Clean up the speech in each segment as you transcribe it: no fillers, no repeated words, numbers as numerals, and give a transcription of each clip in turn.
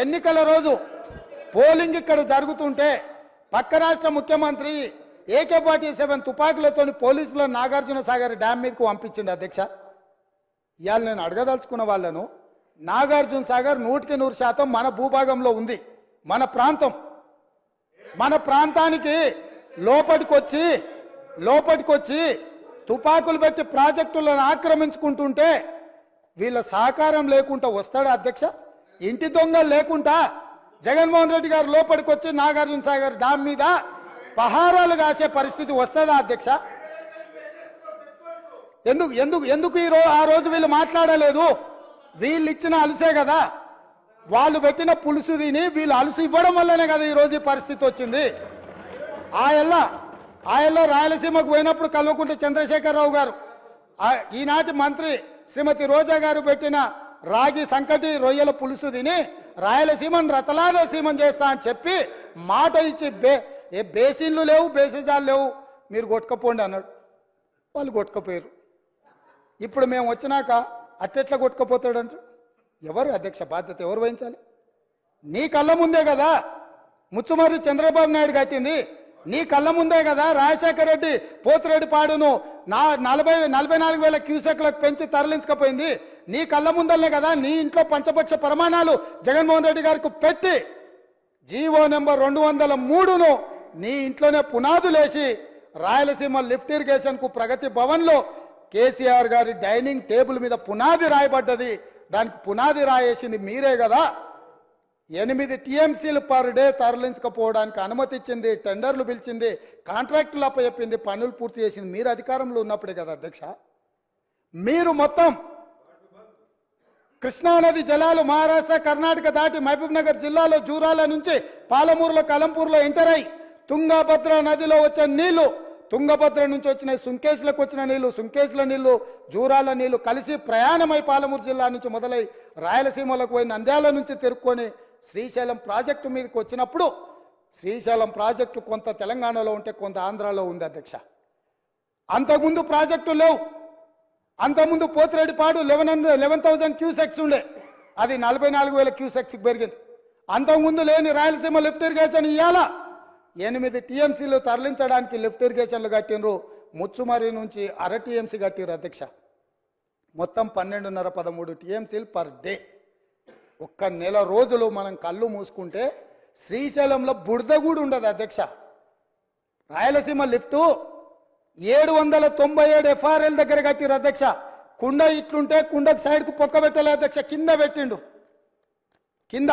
ఎన్నికల రోజు పోలింగ్ ఇక్కడ జరుగుతుంటే పక్క రాష్ట్ర ముఖ్యమంత్రి AK-47 తుపాకులతో పోలీసులు నాగార్జున సాగర్ డ్యామ్ మీదకు పంపించింది అధ్యక్ష. ఇవాళ నేను అడగదలుచుకున్న వాళ్ళను, నాగార్జున సాగర్ 100% మన భూభాగంలో ఉంది. మన ప్రాంతం, మన ప్రాంతానికి లోపటికొచ్చి తుపాకులు పెట్టి ప్రాజెక్టులను ఆక్రమించుకుంటుంటే వీళ్ళ సహకారం లేకుండా వస్తాడా అధ్యక్ష? ఇంటి దొంగలు లేకుండా జగన్మోహన్ రెడ్డి గారు లోపలికొచ్చి నాగార్జున సాగర్ డ్యామ్ మీద పహారాలు కాసే పరిస్థితి వస్తుందా అధ్యక్ష? ఎందుకు ఆ రోజు వీళ్ళు మాట్లాడలేదు? వీళ్ళు ఇచ్చిన అలసే కదా, వాళ్ళు పెట్టిన పులుసు తిని వీళ్ళు అలసి ఇవ్వడం వల్లనే కదా ఈరోజు ఈ పరిస్థితి వచ్చింది. ఆయల్లో రాయలసీమకు పోయినప్పుడు కల్వకుంట్ల చంద్రశేఖరరావు గారు, ఈనాటి మంత్రి శ్రీమతి రోజా గారు పెట్టిన రాగి సంకటి రొయ్యల పులుసు తిని రాయలసీమను రతలాలసీమం చేస్తా అని చెప్పి మాట ఇచ్చి బేసిన్లు లేవు, బేసిజాలు లేవు, మీరు కొట్టుకపోండి అన్నాడు. వాళ్ళు కొట్టుకపోయారు. ఇప్పుడు మేము వచ్చినాక అట్టెట్లా కొట్టుకపోతాడంట? ఎవరు అధ్యక్ష బాధ్యత ఎవరు వహించాలి? నీ కళ్ళ ముందే కదా ముచ్చుమర్రి చంద్రబాబు నాయుడు కట్టింది, నీ కళ్ళ ముందే కదా రాజశేఖర రెడ్డి పోతిరెడ్డి పాడును 44,000 క్యూసెక్లకు పెంచి తరలించకపోయింది, నీ కళ్ళ ముందలనే కదా నీ ఇంట్లో పంచపక్ష ప్రమాణాలు జగన్మోహన్ రెడ్డి గారికి పెట్టి జీవో నెంబర్ 203ను నీ ఇంట్లోనే పునాదులేసి రాయలసీమ లిఫ్ట్ ఇరిగేషన్ కు ప్రగతి భవన్ లో కేసీఆర్ గారి డైనింగ్ టేబుల్ మీద పునాది రాయబడ్డది. దానికి పునాది రాయేసింది మీరే కదా. 8 TMCలు పర్ డే తరలించకపోవడానికి అనుమతి ఇచ్చింది, టెండర్లు పిలిచింది, కాంట్రాక్టులు అప్పచెప్పింది, పనులు పూర్తి చేసింది మీరు అధికారంలో ఉన్నప్పుడే కదా అధ్యక్ష. మీరు మొత్తం కృష్ణానది జలాలు మహారాష్ట్ర కర్ణాటక దాటి మహబూబ్ నగర్ జిల్లాలో జూరాల నుంచి పాలమూరులో కలంపూర్లో ఎంటర్ అయి తుంగభద్ర నదిలో వచ్చే నీళ్లు, తుంగభద్ర నుంచి వచ్చిన సుంకేశ్లకు వచ్చిన నీళ్లు, సుంకేశ్ల నీళ్లు జూరాల నీళ్లు కలిసి ప్రయాణమై పాలమూరు జిల్లా నుంచి మొదలై రాయలసీమలకు పోయి నంద్యాల నుంచి తిరుక్కొని శ్రీశైలం ప్రాజెక్టు మీదకి వచ్చినప్పుడు శ్రీశైలం ప్రాజెక్టు కొంత తెలంగాణలో ఉంటే కొంత ఆంధ్రాలో ఉంది అధ్యక్ష. అంతకుముందు ప్రాజెక్టు లేవు. అంతకుముందు పోతిరెడ్డిపాడు 11,000 క్యూసెక్స్ ఉండే, అది 44,000 క్యూసెక్స్కి పెరిగింది. అంతకుముందు లేని రాయలసీమ లిఫ్ట్ ఇరిగేషన్ ఇవాళ 8 TMCలు తరలించడానికి లిఫ్ట్ ఇరిగేషన్లు కట్టినరు. ముచ్చుమరి నుంచి 1/2 TMC కట్టిరు అధ్యక్ష. మొత్తం 12.5-13 TMCలు పర్ డే. ఒక్క నెల రోజులు మనం కళ్ళు మూసుకుంటే శ్రీశైలంలో బురద కూడా ఉండదు అధ్యక్ష. రాయలసీమ లిఫ్టు 797 FRL దగ్గర కట్టిరు అధ్యక్ష. కుండ ఇట్లుంటే కుండకు సైడ్కు పొక్క పెట్టలే అధ్యక్ష, కింద పెట్టిండు. కింద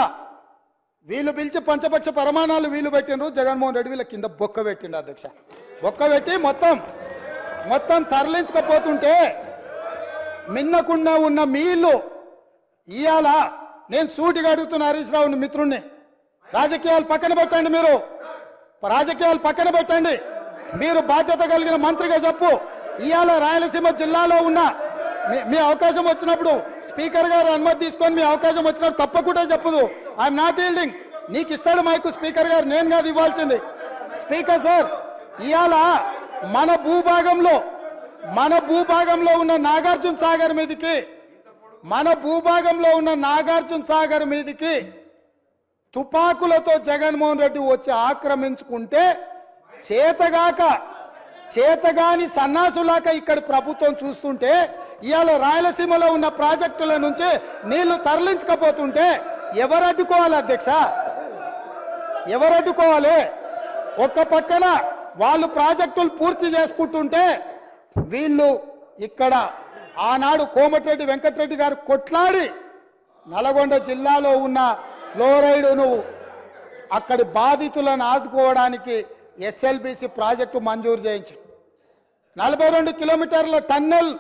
వీళ్ళు పిలిచి పంచపక్ష ప్రమాణాలు వీళ్ళు పెట్టిండ్రు, జగన్మోహన్ రెడ్డి వీళ్ళ కింద బొక్క పెట్టిండు అధ్యక్ష. బొక్క పెట్టి మొత్తం తరలించకపోతుంటే మిన్నకుండా ఉన్న మీ ఇల్లు ఇవాళ నేను సూటిగా అడుగుతున్న హరీష్ రావుని మిత్రుణ్ణి, రాజకీయాలు పక్కన పెట్టండి, రాజకీయాలు పక్కన పెట్టండి, మీరు బాధ్యత కలిగిన మంత్రిగా చెప్పు. ఇవాళ రాయలసీమ జిల్లాలో ఉన్న మీ అవకాశం వచ్చినప్పుడు స్పీకర్ గారు అనుమతి తీసుకొని మీ అవకాశం వచ్చినప్పుడు తప్పకుండా చెప్పదు. I'm not yielding. నీకు ఇస్తాడు మైకు స్పీకర్ గారు, నేను కాదు ఇవ్వాల్సింది. స్పీకర్ సార్, ఇవాళ మన భూభాగంలో ఉన్న నాగార్జున సాగర్ మీదికి తుపాకులతో జగన్మోహన్ రెడ్డి వచ్చి ఆక్రమించుకుంటే చేతగాని సన్నాసులాక ఇక్కడ ప్రభుత్వం చూస్తుంటే ఇవాళ రాయలసీమలో ఉన్న ప్రాజెక్టుల నుంచి నీళ్లు తరలించకపోతుంటే ఎవరు అడ్డుకోవాలి అధ్యక్ష? ఎవరు అడ్డుకోవాలి? ఒక్క పక్కన వాళ్ళు ప్రాజెక్టులు పూర్తి చేసుకుంటుంటే వీళ్ళు ఇక్కడ ఆనాడు కోమటిరెడ్డి వెంకటరెడ్డి గారు కొట్లాడి నల్గొండ జిల్లాలో ఉన్న ఫ్లోరైడ్ను అక్కడి బాధితులను ఆదుకోవడానికి SLBC ప్రాజెక్టు మంజూరు చేయించి 42 కిలోమీటర్ల tunnel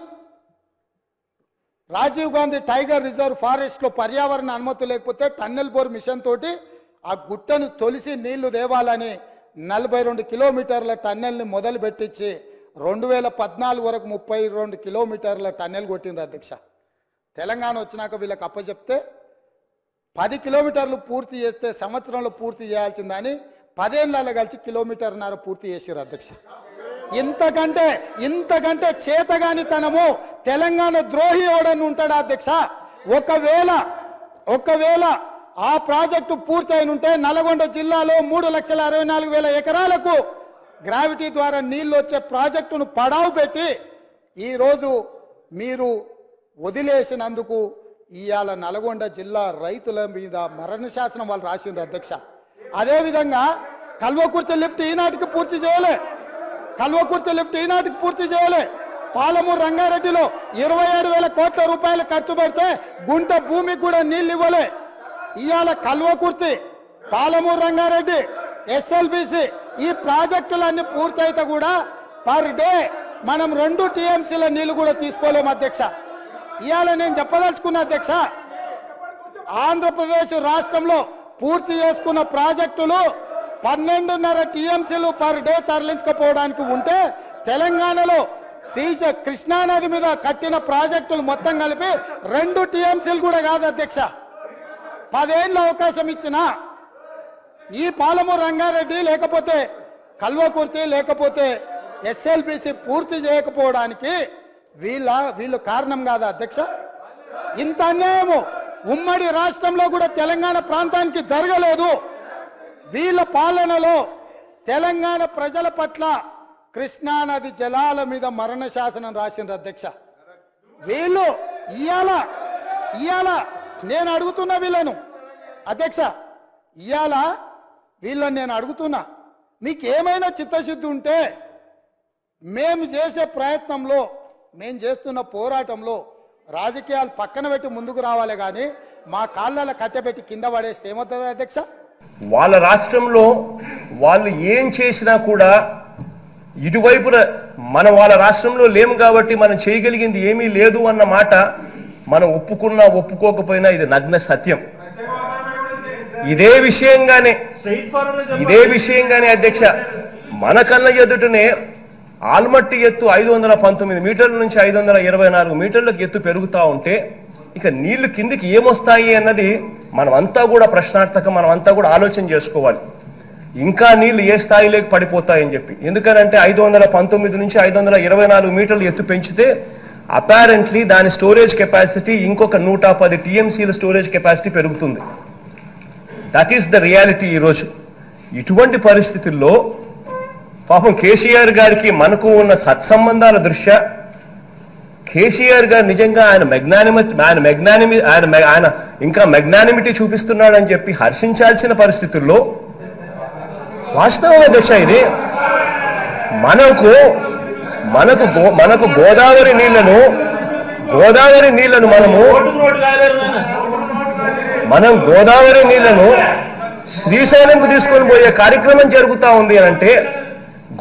Rajiv Gandhi tiger reserve forest లో పర్యావరణ అనుమతి లేకపోతే టన్నెల్ బోర్ మిషన్ తోటి ఆ గుట్టను తొలిసి నీళ్లు దేవాలని 42 కిలోమీటర్ల టన్నెల్ని మొదలు పెట్టించి 2014 వరకు 32 కిలోమీటర్ల టన్నెల్ కొట్టింది అధ్యక్ష. తెలంగాణ వచ్చినాక వీళ్ళకి అప్పచెప్తే 10 కిలోమీటర్లు పూర్తి చేస్తే సంవత్సరంలో పూర్తి చేయాల్సిందని 10 ఏళ్ళలో కలిసి 1.5 కిలోమీటర్ పూర్తి చేసారు అధ్యక్ష. ఇంతకంటే చేతగానితనము తెలంగాణ ద్రోహి ఎవడని ఉంటాడా అధ్యక్ష? ఒకవేళ ఆ ప్రాజెక్టు పూర్తయిన ఉంటే నల్గొండ జిల్లాలో 3,64,000 ఎకరాలకు గ్రావిటీ ద్వారా నీళ్లు వచ్చే ప్రాజెక్టును పడావు పెట్టి ఈరోజు మీరు వదిలేసినందుకు ఇవాళ నల్గొండ జిల్లా రైతుల మీద మరణ శాసనం వాళ్ళు రాసిండ్రు అధ్యక్ష. అదేవిధంగా కల్వకుర్తి లిఫ్ట్ ఈనాటికి పూర్తి చేయలే, కల్వకుర్తి లిఫ్ట్ ఈనాటికి పూర్తి చేయలే. పాలమూరు రంగారెడ్డిలో 27,000 కోట్ల రూపాయలు ఖర్చు పెడితే గుంట భూమికి కూడా నీళ్ళు ఇవ్వలే. ఇవాళ కల్వకుర్తి, పాలమూరు రంగారెడ్డి, ఎస్ఎల్బిసి ఈ ప్రాజెక్టులన్నీ పూర్తయితే కూడా పర్ డే మనం 2 టీఎంసీల నీళ్లు కూడా తీసుకోలేము అధ్యక్ష. ఇవాళ నేను చెప్పదలుచుకున్న అధ్యక్ష, ఆంధ్రప్రదేశ్ రాష్ట్రంలో పూర్తి చేసుకున్న ప్రాజెక్టులు 12.5 టీఎంసీలు పర్ డే తరలించకపోవడానికి ఉంటే తెలంగాణలో కృష్ణానది మీద కట్టిన ప్రాజెక్టులు మొత్తం కలిపి 2 టీఎంసీలు కూడా కాదు అధ్యక్ష. 10 ఏళ్ళ అవకాశం ఇచ్చిన ఈ పాలమూరు రంగారెడ్డి లేకపోతే కల్వకుర్తి లేకపోతే ఎస్ఎల్బిసి పూర్తి చేయకపోవడానికి వీళ్ళు కారణం కాదా అధ్యక్ష? ఇంత అన్యాయము ఉమ్మడి రాష్ట్రంలో కూడా తెలంగాణ ప్రాంతానికి జరగలేదు. వీళ్ళ పాలనలో తెలంగాణ ప్రజల పట్ల కృష్ణానది జలాల మీద మరణ శాసనం రాసిండ్రు అధ్యక్ష. వీళ్ళు ఇయాల నేను అడుగుతున్నా వీళ్ళను అధ్యక్ష, ఇయాల వీళ్ళని నేను అడుగుతున్నా, మీకు ఏమైనా చిత్తశుద్ధి ఉంటే మేము చేసే ప్రయత్నంలో, మేము చేస్తున్న పోరాటంలో రాజకీయాలు పక్కన పెట్టి ముందుకు రావాలి కానీ మా కాళ్ళ కట్టెపెట్టి కింద పడేస్తే ఏమవుతుంది అధ్యక్ష? వాళ్ళ రాష్ట్రంలో వాళ్ళు ఏం చేసినా కూడా ఇటువైపున మనం వాళ్ళ రాష్ట్రంలో లేము కాబట్టి మనం చేయగలిగింది ఏమీ లేదు అన్న మాట మనం ఒప్పుకున్నా ఒప్పుకోకపోయినా ఇది నగ్న సత్యం. ఇదే విషయంగానే అధ్యక్ష, మన కళ్ళ ఎదుటనే ఆల్మట్టి ఎత్తు 519 మీటర్ల నుంచి 524 మీటర్లకు ఎత్తు పెరుగుతా ఉంటే ఇక నీళ్లు కిందికి ఏమొస్తాయి అన్నది మనమంతా కూడా ప్రశ్నార్థకం, మనమంతా కూడా ఆలోచన చేసుకోవాలి. ఇంకా నీళ్లు ఏ స్థాయిలోకి పడిపోతాయని చెప్పి. ఎందుకనంటే 519 నుంచి 524 మీటర్లు ఎత్తు పెంచితే అపారెంట్లీ దాని స్టోరేజ్ కెపాసిటీ ఇంకొక 110 టీఎంసీల స్టోరేజ్ కెపాసిటీ పెరుగుతుంది. That is the reality. ఈరోజు ఇటువంటి పరిస్థితుల్లో పాపం కేసీఆర్ గారికి మనకు ఉన్న సత్సంబంధాల దృష్ట్యా కేసీఆర్ గారు నిజంగా ఆయన ఇంకా మెగ్నానిమిటీ చూపిస్తున్నాడని చెప్పి హర్షించాల్సిన పరిస్థితుల్లో వాస్తవం అధ్యక్ష ఇది మనకు గోదావరి నీళ్లను మనం గోదావరి నీళ్లను శ్రీశైలంకు తీసుకొని పోయే కార్యక్రమం జరుగుతా ఉంది అని అంటే,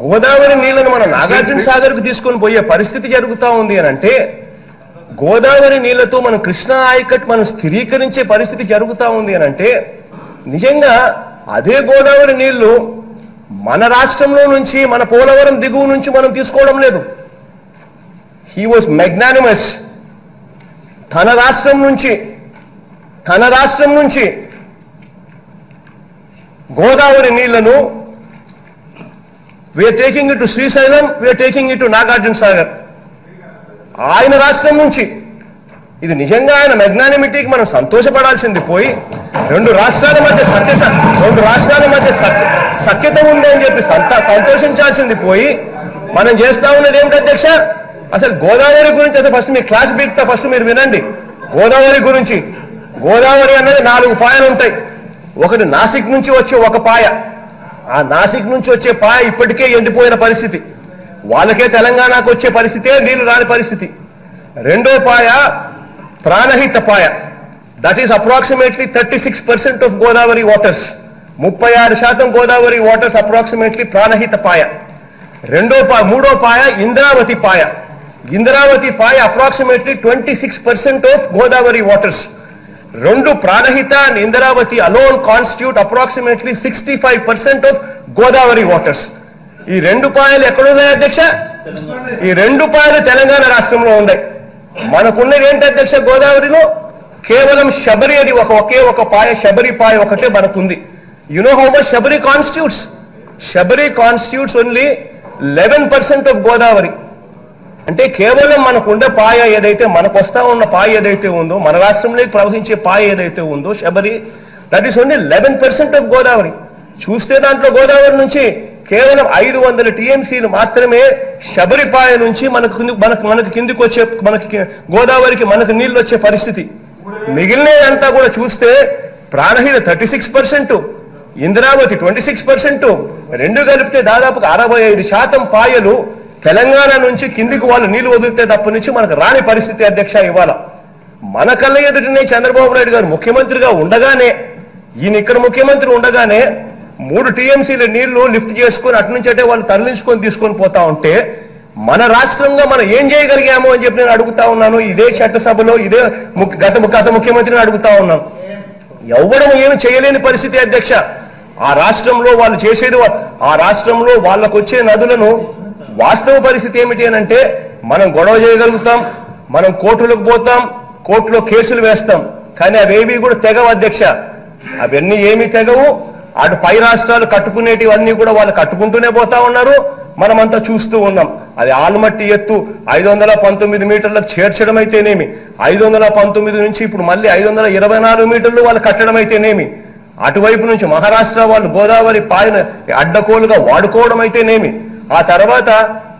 గోదావరి నీళ్లను మనం నాగార్జున సాగర్కు తీసుకొని పోయే పరిస్థితి జరుగుతా ఉంది అని అంటే, గోదావరి నీళ్లతో మనం కృష్ణా ఆయకట్ మనం స్థిరీకరించే పరిస్థితి జరుగుతా ఉంది అని అంటే, నిజంగా అదే గోదావరి నీళ్లు మన రాష్ట్రంలో నుంచి మన పోలవరం దిగువ నుంచి మనం తీసుకోవడం లేదు. He was magnanimous. తన రాష్ట్రం నుంచి గోదావరి నీళ్లను we are taking it to Srisailam, we are taking it to Nagarjuna Sagar. ఆయన రాష్ట్రం నుంచి ఇది నిజంగా ఆయన మెగ్నానిమిటీకి మనం సంతోషపడాల్సింది పోయి రెండు రాష్ట్రాల మధ్య సఖ్యత ఉంది అని చెప్పి సంతోషించాల్సింది పోయి మనం చేస్తా ఉన్నది ఏమిటి అధ్యక్ష? అసలు గోదావరి గురించి అయితే ఫస్ట్ మీ క్లాస్ బీక్తా ఫస్ట్ మీరు వినండి. గోదావరి గురించి, గోదావరి అన్నది 4 పాయలు ఉంటాయి. ఒకటి నాసిక్ నుంచి వచ్చే ఒక పాయ, ఆ నాసిక్ నుంచి వచ్చే పాయ ఇప్పటికే ఎండిపోయిన పరిస్థితి, వాళ్ళకే తెలంగాణకు వచ్చే పరిస్థితే నీళ్లు రాని పరిస్థితి. రెండో పాయ ప్రాణహిత పాయ, that is approximately 36% of Godavari waters. 36% Godavari waters approximately Pranahita పాయ. మూడో పాయ ఇంద్రావతి పాయ. ఇంద్రావతి పాయ అప్రాక్సిమేట్లీ 26% ఆఫ్ గోదావరి వాటర్స్. రెండు Pranahita and Indravati alone constitute approximately 65% of Godavari waters. ఈ 2 పాయలు ఎక్కడున్నాయి అధ్యక్ష? ఈ 2 పాయలు తెలంగాణ రాష్ట్రంలో ఉన్నాయి. మనకున్నది ఏంటి అధ్యక్ష? గోదావరిలో కేవలం శబరి అది ఒకే ఒక పాయ, శబరి పాయ ఒకటే మనకుంది. You know how much Sabari constitutes? Sabari constitutes only 11% of Godavari. అంటే కేవలం మనకుండే పాయ ఏదైతే, మనకు వస్తా ఉన్న పాయ ఏదైతే ఉందో, మన రాష్ట్రంలో ప్రవహించే పాయ ఏదైతే ఉందో Sabari, that is only 11% of Godavari. చూస్తే దాంట్లో గోదావరి నుంచి కేవలం 500 టీఎంసీలు మాత్రమే శబరిపాయ నుంచి మనకు కిందికి వచ్చే గోదావరికి మనకు నీళ్లు వచ్చే పరిస్థితి. మిగిలినదంతా కూడా చూస్తే ప్రాణహిత 36%, ఇంద్రావతి 26%, రెండు కలిపితే దాదాపు 65% పాయలు తెలంగాణ నుంచి కిందికి వాళ్ళు నీళ్లు వదిలితే తప్ప నుంచి మనకు రాని పరిస్థితి అధ్యక్ష. ఇవాళ మన కళ్ళ ఎదుటినే చంద్రబాబు నాయుడు గారు ముఖ్యమంత్రిగా ఉండగానే, ఈయన ఇక్కడ ముఖ్యమంత్రి ఉండగానే 3 టీఎంసీల నీళ్లు లిఫ్ట్ చేసుకుని అటు నుంచి అంటే వాళ్ళు తరలించుకొని తీసుకొని పోతా ఉంటే మన రాష్ట్రంగా మనం ఏం చేయగలిగాము అని చెప్పి నేను అడుగుతా ఉన్నాను. ఇదే చట్టసభలో ఇదే గత ముఖ్యమంత్రిని అడుగుతా ఉన్నాను. ఎవ్వడం ఏమి చేయలేని పరిస్థితి అధ్యక్ష. ఆ రాష్ట్రంలో వాళ్ళు చేసేది, ఆ రాష్ట్రంలో వాళ్ళకు వచ్చే నదులను వాస్తవ పరిస్థితి ఏమిటి అని అంటే మనం గొడవ చేయగలుగుతాం, మనం కోర్టులకు పోతాం, కోర్టులో కేసులు వేస్తాం, కానీ అవేవి కూడా తెగవు అధ్యక్ష. అవన్నీ ఏమీ తెగవు. అటు పై రాష్ట్రాలు కట్టుకునేటివన్నీ కూడా వాళ్ళు కట్టుకుంటూనే పోతా ఉన్నారు, మనమంతా చూస్తూ ఉన్నాం. అది ఆల్మట్టి ఎత్తు 519 మీటర్లకు చేర్చడం అయితేనేమి, 519 నుంచి ఇప్పుడు మళ్ళీ 524 మీటర్లు వాళ్ళు కట్టడం అయితేనేమి, అటువైపు నుంచి మహారాష్ట్ర వాళ్ళు గోదావరి పాయన అడ్డకోలుగా వాడుకోవడం అయితేనేమి, ఆ తర్వాత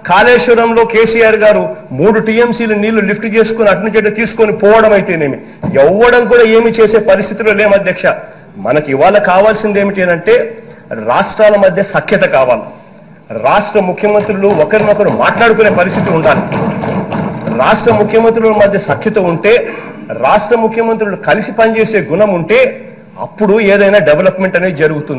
కాళేశ్వరంలో కేసీఆర్ గారు 3 టీఎంసీలు నీళ్లు లిఫ్ట్ చేసుకుని అటు నుంచి తీసుకొని పోవడం అయితేనేమి, ఎవ్వడం కూడా ఏమి చేసే పరిస్థితిలో లేము అధ్యక్ష. మనకి ఇవాళ కావాల్సింది ఏమిటి అంటే రాష్ట్రాల మధ్య సఖ్యత కావాలి. రాష్ట్ర ముఖ్యమంత్రులు ఒకరినొకరు మాట్లాడుకునే పరిస్థితి ఉండాలి. రాష్ట్ర ముఖ్యమంత్రుల మధ్య సఖ్యత ఉంటే, రాష్ట్ర ముఖ్యమంత్రులు కలిసి పనిచేసే గుణం ఉంటే అప్పుడు ఏదైనా డెవలప్మెంట్ అనేది జరుగుతుంది.